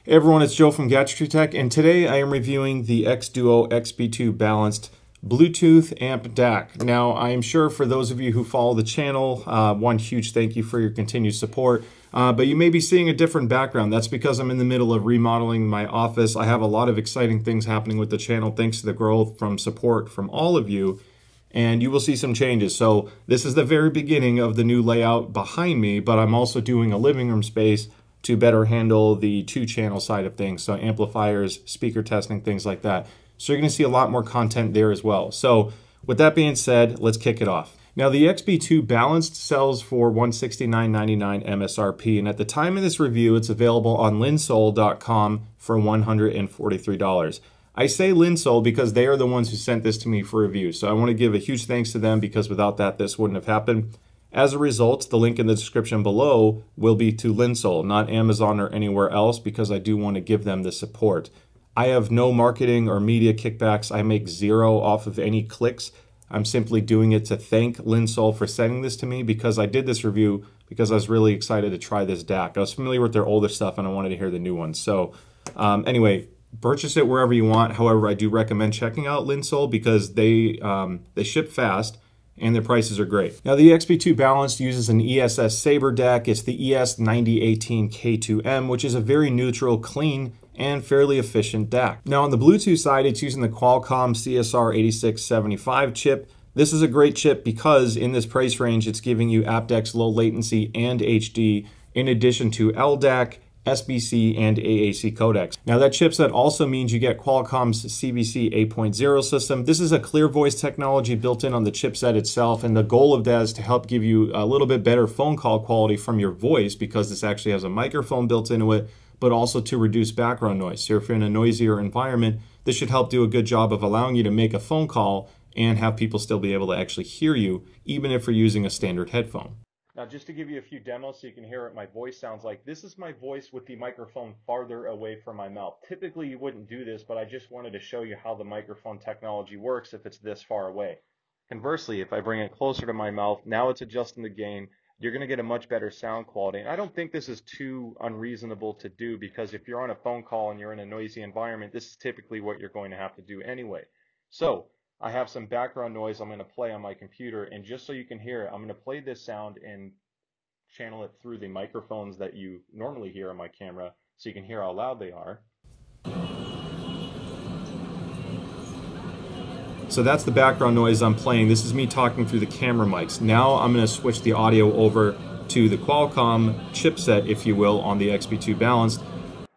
Hey everyone, it's Joe from Gadgetry Tech, and today I am reviewing the xDuoo XP-2 balanced Bluetooth amp DAC. Now, I am sure for those of you who follow the channel, one huge thank you for your continued support, but you may be seeing a different background. That's because I'm in the middle of remodeling my office. I have a lot of exciting things happening with the channel thanks to the growth from support from all of you, and you will see some changes. So this is the very beginning of the new layout behind me, but I'm also doing a living room space to better handle the two-channel side of things, so amplifiers, speaker testing, things like that. So you're going to see a lot more content there as well. So with that being said, let's kick it off. Now the XP-2 balanced sells for $169.99 MSRP, and at the time of this review, it's available on Linsoul.com for $143. I say Linsoul because they are the ones who sent this to me for review, so I want to give a huge thanks to them because without that, this wouldn't have happened. As a result, the link in the description below will be to Linsoul, not Amazon or anywhere else, because I do want to give them the support. I have no marketing or media kickbacks. I make zero off of any clicks. I'm simply doing it to thank Linsoul for sending this to me because I did this review because I was really excited to try this DAC. I was familiar with their older stuff and I wanted to hear the new ones. So anyway, purchase it wherever you want. However, I do recommend checking out Linsoul because they ship fast and their prices are great. Now the XP-2 Balanced uses an ESS Sabre DAC. It's the ES9018K2M, which is a very neutral, clean, and fairly efficient DAC. Now on the Bluetooth side, it's using the Qualcomm CSR8675 chip. This is a great chip because in this price range, it's giving you aptX low latency and HD, in addition to LDAC, SBC, and AAC codecs. Now that chipset also means you get Qualcomm's CBC 8.0 system. This is a clear voice technology built in on the chipset itself, and the goal of that is to help give you a little bit better phone call quality from your voice because this actually has a microphone built into it, but also to reduce background noise. So if you're in a noisier environment, this should help do a good job of allowing you to make a phone call and have people still be able to actually hear you, even if you're using a standard headphone. Now, just to give you a few demos so you can hear what my voice sounds like, this is my voice with the microphone farther away from my mouth. Typically, you wouldn't do this, but I just wanted to show you how the microphone technology works if it's this far away. Conversely, if I bring it closer to my mouth, now it's adjusting the gain. You're going to get a much better sound quality. And I don't think this is too unreasonable to do because if you're on a phone call and you're in a noisy environment, this is typically what you're going to have to do anyway. So I have some background noise I'm going to play on my computer, and just so you can hear it, I'm going to play this sound and channel it through the microphones that you normally hear on my camera so you can hear how loud they are. So that's the background noise I'm playing. This is me talking through the camera mics. Now I'm going to switch the audio over to the Qualcomm chipset, if you will, on the XP-2 Balanced.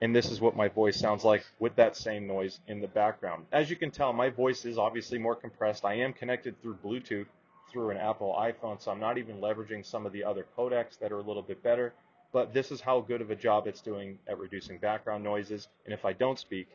And this is what my voice sounds like with that same noise in the background. As you can tell, my voice is obviously more compressed. I am connected through Bluetooth through an Apple iPhone, so I'm not even leveraging some of the other codecs that are a little bit better. But this is how good of a job it's doing at reducing background noises. And if I don't speak,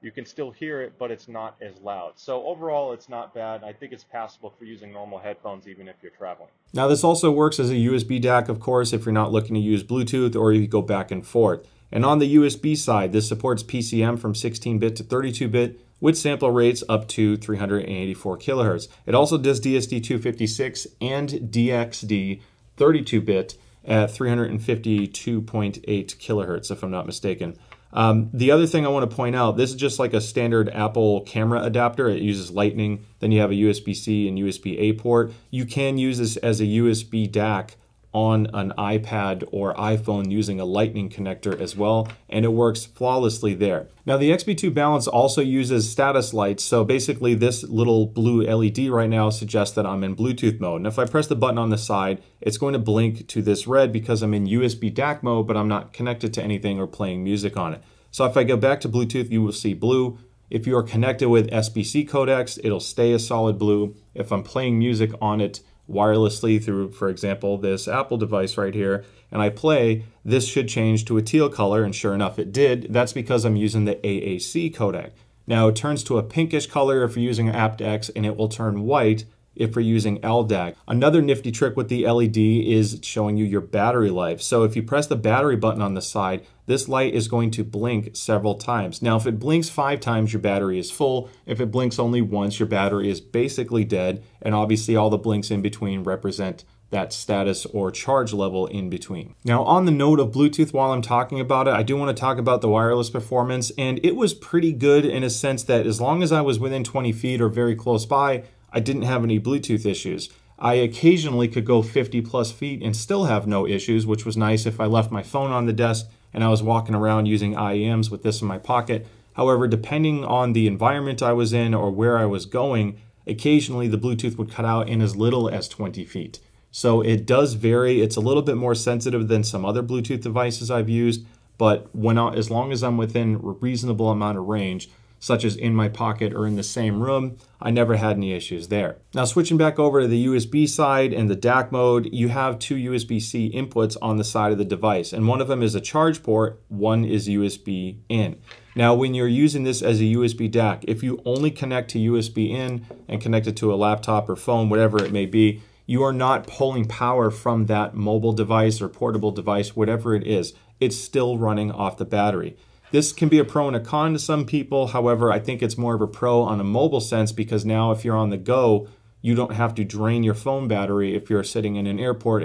you can still hear it, but it's not as loud. So overall, it's not bad. I think it's passable for using normal headphones, even if you're traveling. Now, this also works as a USB DAC, of course, if you're not looking to use Bluetooth or you go back and forth. And on the USB side, this supports PCM from 16-bit to 32-bit with sampler rates up to 384 kilohertz. It also does DSD-256 and DXD 32-bit at 352.8 kilohertz, if I'm not mistaken. The other thing I want to point out, this is just like a standard Apple camera adapter. It uses Lightning. Then you have a USB-C and USB-A port. You can use this as a USB DAC on an iPad or iPhone using a Lightning connector as well, and it works flawlessly there. Now the XP-2 Balance also uses status lights, so basically this little blue LED right now suggests that I'm in Bluetooth mode. And if I press the button on the side, it's going to blink to this red because I'm in USB DAC mode, but I'm not connected to anything or playing music on it. So if I go back to Bluetooth, you will see blue. If you are connected with SBC codecs, it'll stay a solid blue. If I'm playing music on it wirelessly through, for example, this Apple device right here, and I play, this should change to a teal color, and sure enough it did. That's because I'm using the AAC codec. Now it turns to a pinkish color if you're using AptX, and it will turn white if we're using LDAC. Another nifty trick with the LED is showing you your battery life. So if you press the battery button on the side, this light is going to blink several times. Now, if it blinks 5 times, your battery is full. If it blinks only once, your battery is basically dead. And obviously all the blinks in between represent that status or charge level in between. Now, on the note of Bluetooth, while I'm talking about it, I do want to talk about the wireless performance, and it was pretty good in a sense that as long as I was within 20 feet or very close by, I didn't have any Bluetooth issues. I occasionally could go 50 plus feet and still have no issues, which was nice if I left my phone on the desk and I was walking around using IEMs with this in my pocket. However, depending on the environment I was in or where I was going, occasionally the Bluetooth would cut out in as little as 20 feet. So it does vary. It's a little bit more sensitive than some other Bluetooth devices I've used, but as long as I'm within a reasonable amount of range, such as in my pocket or in the same room, I never had any issues there. Now, switching back over to the USB side and the DAC mode, you have two USB-C inputs on the side of the device, and one of them is a charge port, one is USB in. Now, when you're using this as a USB DAC, if you only connect to USB in and connect it to a laptop or phone, whatever it may be, you are not pulling power from that mobile device or portable device, whatever it is. It's still running off the battery. This can be a pro and a con to some people. However, I think it's more of a pro on a mobile sense because now if you're on the go, you don't have to drain your phone battery if you're sitting in an airport,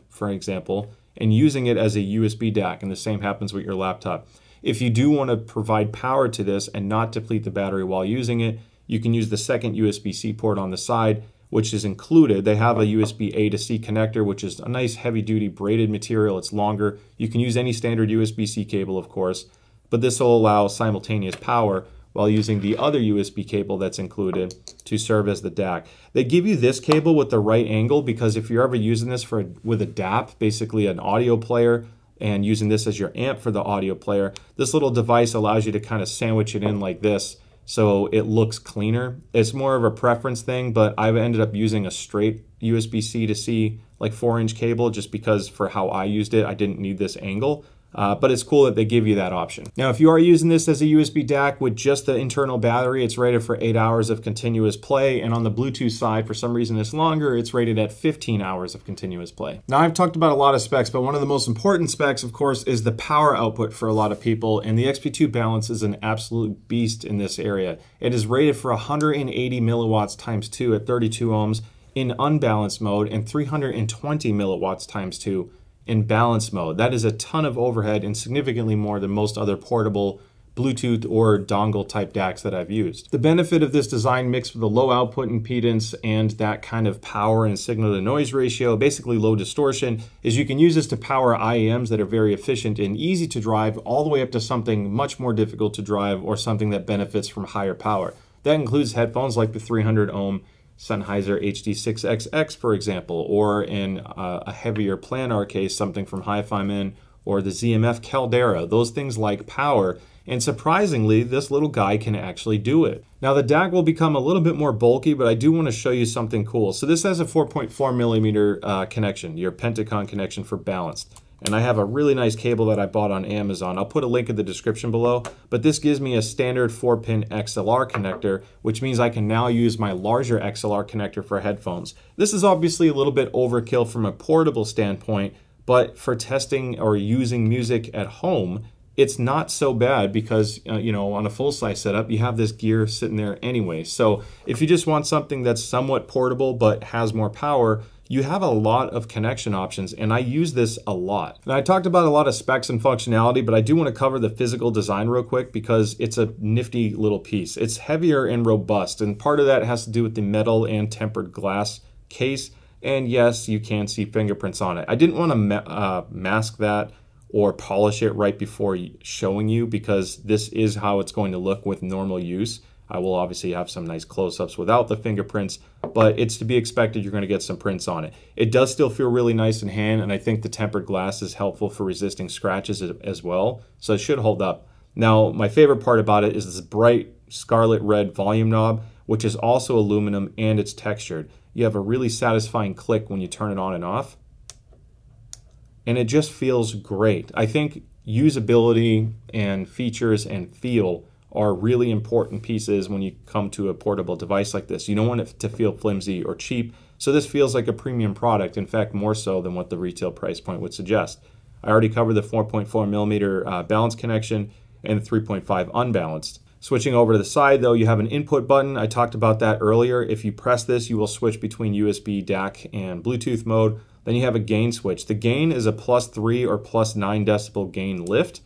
for example, and using it as a USB DAC, and the same happens with your laptop. If you do want to provide power to this and not deplete the battery while using it, you can use the second USB-C port on the side, which is included. They have a USB A to C connector, which is a nice heavy-duty braided material. It's longer. You can use any standard USB-C cable, of course, but this will allow simultaneous power while using the other USB cable that's included to serve as the DAC. They give you this cable with the right angle because if you're ever using this with a DAP, basically an audio player, and using this as your amp for the audio player, this little device allows you to kind of sandwich it in like this so it looks cleaner. It's more of a preference thing, but I've ended up using a straight USB-C to C, like 4-inch cable, just because for how I used it, I didn't need this angle. But it's cool that they give you that option. Now, if you are using this as a USB DAC with just the internal battery, it's rated for 8 hours of continuous play. And on the Bluetooth side, for some reason it's longer, it's rated at 15 hours of continuous play. Now, I've talked about a lot of specs, but one of the most important specs, of course, is the power output for a lot of people. And the XP-2 Balance is an absolute beast in this area. It is rated for 180 milliwatts times 2 at 32 ohms in unbalanced mode and 320 milliwatts times 2 in balanced mode. That is a ton of overhead and significantly more than most other portable Bluetooth or dongle type DACs that I've used. The benefit of this design mixed with a low output impedance and that kind of power and signal to noise ratio, basically low distortion, is you can use this to power IEMs that are very efficient and easy to drive all the way up to something much more difficult to drive or something that benefits from higher power. That includes headphones like the 300 ohm Sennheiser HD6XX, for example, or in a heavier planar case, something from HiFiMan or the ZMF Caldera. Those things like power, and surprisingly, this little guy can actually do it. Now, the DAC will become a little bit more bulky, but I do want to show you something cool. So this has a 4.4 millimeter connection, your Pentacon connection for balanced. And I have a really nice cable that I bought on Amazon. I'll put a link in the description below, but this gives me a standard 4-pin XLR connector, which means I can now use my larger XLR connector for headphones. This is obviously a little bit overkill from a portable standpoint, but for testing or using music at home, it's not so bad because, you know, on a full-size setup, you have this gear sitting there anyway. So if you just want something that's somewhat portable but has more power, you have a lot of connection options, and I use this a lot. Now, I talked about a lot of specs and functionality, but I do want to cover the physical design real quick because it's a nifty little piece. It's heavier and robust, and part of that has to do with the metal and tempered glass case. And yes, you can see fingerprints on it. I didn't want to mask that or polish it right before showing you because this is how it's going to look with normal use. I will obviously have some nice close-ups without the fingerprints, but it's to be expected you're going to get some prints on it. It does still feel really nice in hand, and I think the tempered glass is helpful for resisting scratches as well, so it should hold up. Now, my favorite part about it is this bright scarlet red volume knob, which is also aluminum and it's textured. You have a really satisfying click when you turn it on and off, and it just feels great. I think usability and features and feel are really important pieces when you come to a portable device like this. You don't want it to feel flimsy or cheap, so this feels like a premium product, in fact more so than what the retail price point would suggest. I already covered the 4.4 millimeter balanced connection and the 3.5 unbalanced. Switching over to the side though, you have an input button. I talked about that earlier. If you press this, you will switch between USB, DAC, and Bluetooth mode. Then you have a gain switch. The gain is a +3 or +9 decibel gain lift.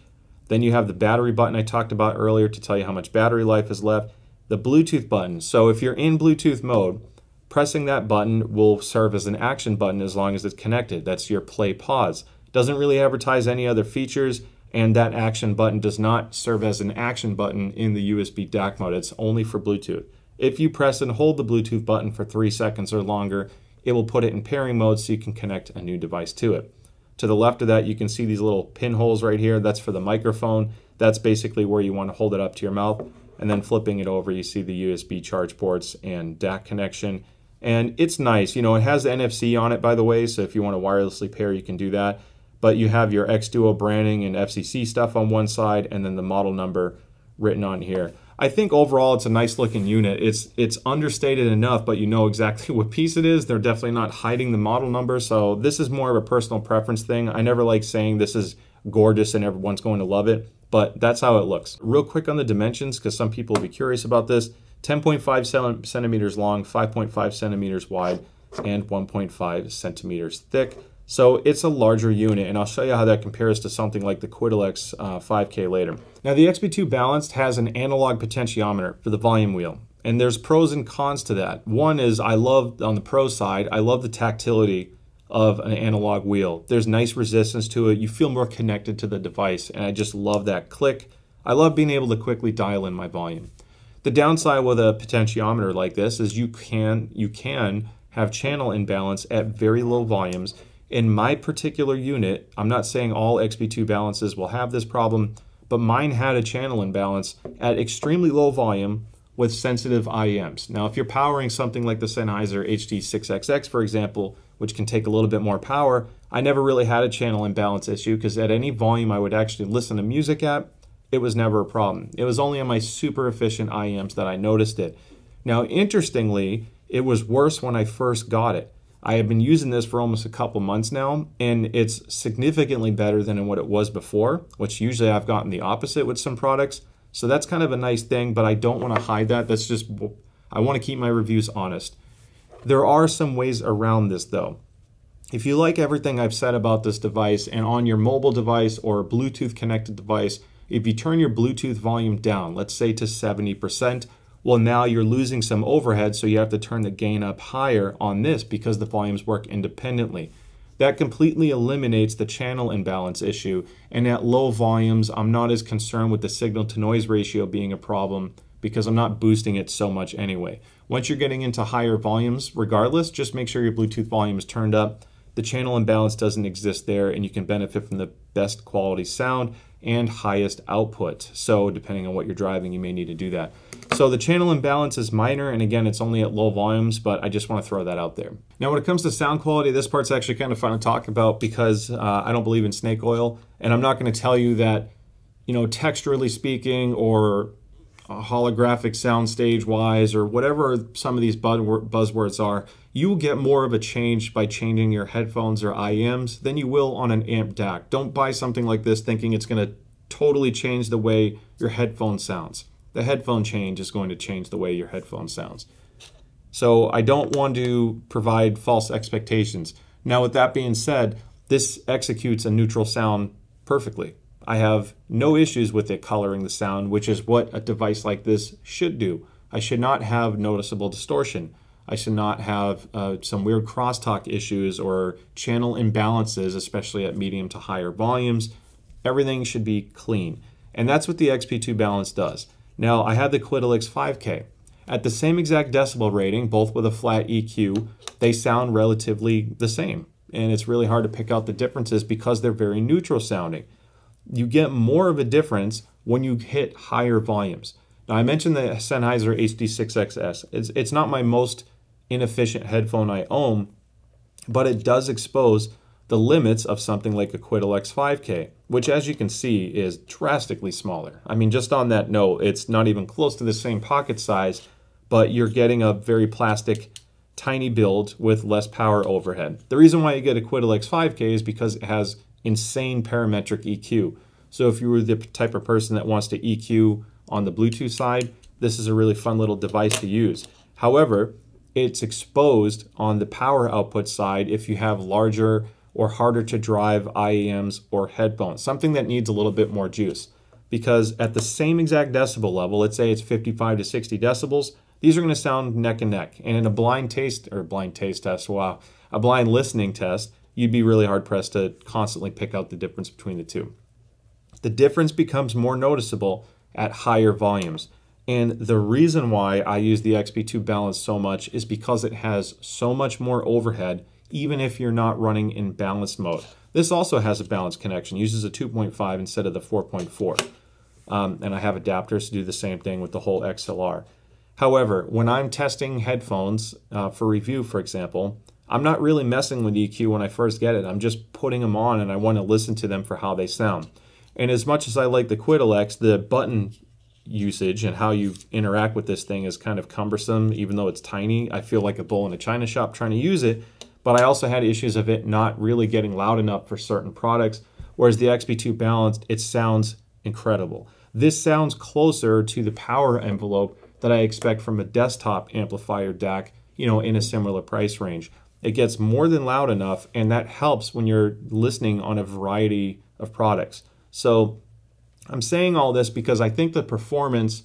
Then you have the battery button I talked about earlier to tell you how much battery life is left. The Bluetooth button. So if you're in Bluetooth mode, pressing that button will serve as an action button as long as it's connected. That's your play pause. Doesn't really advertise any other features, and that action button does not serve as an action button in the USB DAC mode. It's only for Bluetooth. If you press and hold the Bluetooth button for 3 seconds or longer, it will put it in pairing mode so you can connect a new device to it. To the left of that, you can see these little pinholes right here. That's for the microphone. That's basically where you want to hold it up to your mouth. And then flipping it over, you see the USB charge ports and DAC connection. And it's nice. You know, it has the NFC on it, by the way, so if you want to wirelessly pair, you can do that. But you have your xDuoo branding and FCC stuff on one side, and then the model number written on here. I think overall it's a nice looking unit. It's understated enough, but you know exactly what piece it is. They're definitely not hiding the model number, so this is more of a personal preference thing. I never like saying this is gorgeous and everyone's going to love it, but that's how it looks. Real quick on the dimensions, because some people will be curious about this. 10.5 centimeters long, 5.5 centimeters wide, and 1.5 centimeters thick. So it's a larger unit, and I'll show you how that compares to something like the qudelix 5K later. Now the XP-2 Balanced has an analog potentiometer for the volume wheel, and there's pros and cons to that. One is on the pro side, I love the tactility of an analog wheel. There's nice resistance to it. You feel more connected to the device, and I just love that click. I love being able to quickly dial in my volume. The downside with a potentiometer like this is you can have channel imbalance at very low volumes. In my particular unit, I'm not saying all XP-2 balances will have this problem, but mine had a channel imbalance at extremely low volume with sensitive IEMs. Now, if you're powering something like the Sennheiser HD6XX, for example, which can take a little bit more power, I never really had a channel imbalance issue because at any volume I would actually listen to music at, it was never a problem. It was only on my super efficient IEMs that I noticed it. Now, interestingly, it was worse when I first got it. I have been using this for almost a couple months now, and it's significantly better than what it was before, which usually I've gotten the opposite with some products. So that's kind of a nice thing, but I don't want to hide that. That's just, I want to keep my reviews honest. There are some ways around this though. If you like everything I've said about this device, and on your mobile device or Bluetooth connected device, if you turn your Bluetooth volume down, let's say to 70%, well, now you're losing some overhead, so you have to turn the gain up higher on this because the volumes work independently. That completely eliminates the channel imbalance issue, and at low volumes, I'm not as concerned with the signal-to-noise ratio being a problem because I'm not boosting it so much anyway. Once you're getting into higher volumes, regardless, just make sure your Bluetooth volume is turned up. The channel imbalance doesn't exist there, and you can benefit from the best quality sound and highest output. So depending on what you're driving, you may need to do that. So the channel imbalance is minor, and again, it's only at low volumes, but I just want to throw that out there. Now, when it comes to sound quality, this part's actually kind of fun to talk about because I don't believe in snake oil, and I'm not going to tell you that, you know, texturally speaking or holographic soundstage wise or whatever some of these buzzwords are, you will get more of a change by changing your headphones or IEMs than you will on an amp DAC. Don't buy something like this thinking it's going to totally change the way your headphone sounds. The headphone change is going to change the way your headphone sounds. So I don't want to provide false expectations. Now, with that being said, this executes a neutral sound perfectly. I have no issues with it coloring the sound, which is what a device like this should do. I should not have noticeable distortion. I should not have some weird crosstalk issues or channel imbalances, especially at medium to higher volumes. Everything should be clean. And that's what the XP-2 Balanced does. Now, I had the qudelix 5K. At the same exact decibel rating, both with a flat EQ, they sound relatively the same. And it's really hard to pick out the differences because they're very neutral sounding. You get more of a difference when you hit higher volumes. Now, I mentioned the Sennheiser HD6XX. It's not my most inefficient headphone I own, but it does expose the limits of something like a qudelix 5K, which, as you can see, is drastically smaller. I mean, just on that note, it's not even close to the same pocket size, but you're getting a very plastic, tiny build with less power overhead. The reason why you get a qudelix 5K is because it has insane parametric EQ. So if you were the type of person that wants to EQ on the Bluetooth side, this is a really fun little device to use. However, it's exposed on the power output side if you have larger or harder to drive IEMs or headphones, something that needs a little bit more juice. Because at the same exact decibel level, let's say it's 55 to 60 decibels, these are going to sound neck and neck. And in a blind taste test, wow, a blind listening test, you'd be really hard pressed to constantly pick out the difference between the two. The difference becomes more noticeable at higher volumes. And the reason why I use the XP-2 Balance so much is because it has so much more overhead, even if you're not running in balanced mode. This also has a balanced connection, uses a 2.5 instead of the 4.4. And I have adapters to do the same thing with the whole XLR. However, when I'm testing headphones for review, for example, I'm not really messing with EQ when I first get it. I'm just putting them on and I want to listen to them for how they sound. And as much as I like the qudelix, the button usage and how you interact with this thing is kind of cumbersome, even though it's tiny. I feel like a bull in a china shop trying to use it, but I also had issues of it not really getting loud enough for certain products, whereas the XP-2 Balanced, it sounds incredible. This sounds closer to the power envelope that I expect from a desktop amplifier DAC, you know, in a similar price range. It gets more than loud enough, and that helps when you're listening on a variety of products. So I'm saying all this because I think the performance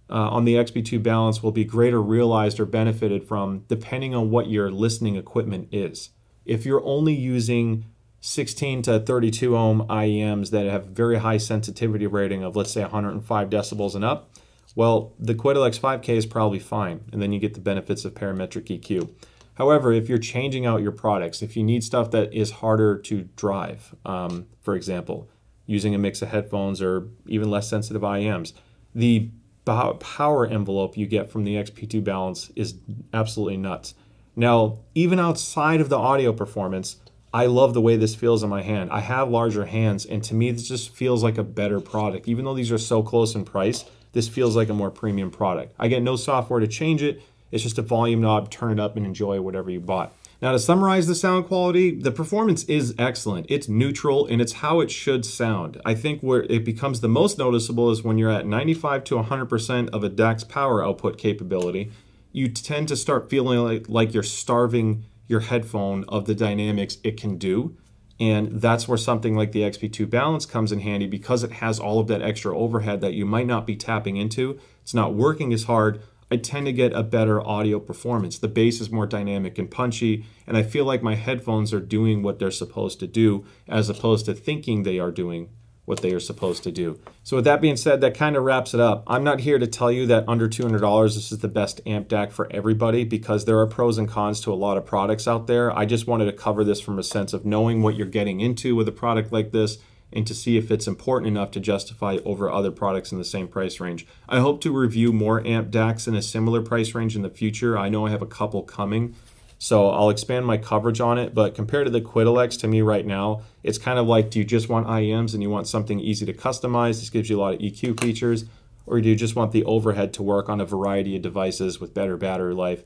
on the XP-2 Balance will be greater realized or benefited from depending on what your listening equipment is. If you're only using 16 to 32 ohm IEMs that have very high sensitivity rating of, let's say, 105 decibels and up, well, the qudelix 5K is probably fine, and then you get the benefits of parametric EQ. However, if you're changing out your products, if you need stuff that is harder to drive, for example, using a mix of headphones or even less sensitive IEMs, the power envelope you get from the XP-2 Balance is absolutely nuts. Now, even outside of the audio performance, I love the way this feels in my hand. I have larger hands, and to me, this just feels like a better product. Even though these are so close in price, this feels like a more premium product. I get no software to change it. It's just a volume knob, turn it up and enjoy whatever you bought. Now, to summarize the sound quality, the performance is excellent. It's neutral, and it's how it should sound. I think where it becomes the most noticeable is when you're at 95 to 100% of a DAC's power output capability. You tend to start feeling like you're starving your headphone of the dynamics it can do. And that's where something like the XP-2 Balance comes in handy because it has all of that extra overhead that you might not be tapping into. It's not working as hard. I tend to get a better audio performance. The bass is more dynamic and punchy, and I feel like my headphones are doing what they're supposed to do as opposed to thinking they are doing what they are supposed to do. So with that being said, that kind of wraps it up. I'm not here to tell you that under $200 this is the best amp DAC for everybody, because there are pros and cons to a lot of products out there. I just wanted to cover this from a sense of knowing what you're getting into with a product like this and to see if it's important enough to justify over other products in the same price range. I hope to review more amp DACs in a similar price range in the future. I know I have a couple coming, so I'll expand my coverage on it, but compared to the qudelix, to me right now, it's kind of like, do you just want IEMs and you want something easy to customize? This gives you a lot of EQ features, or do you just want the overhead to work on a variety of devices with better battery life,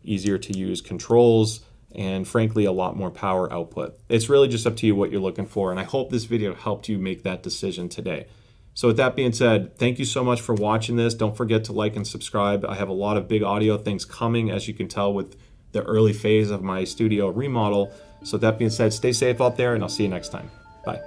easier to use controls, and frankly, a lot more power output? It's really just up to you what you're looking for, and I hope this video helped you make that decision today. So with that being said, thank you so much for watching this. Don't forget to like and subscribe. I have a lot of big audio things coming, as you can tell with the early phase of my studio remodel. So with that being said, stay safe out there, and I'll see you next time. Bye.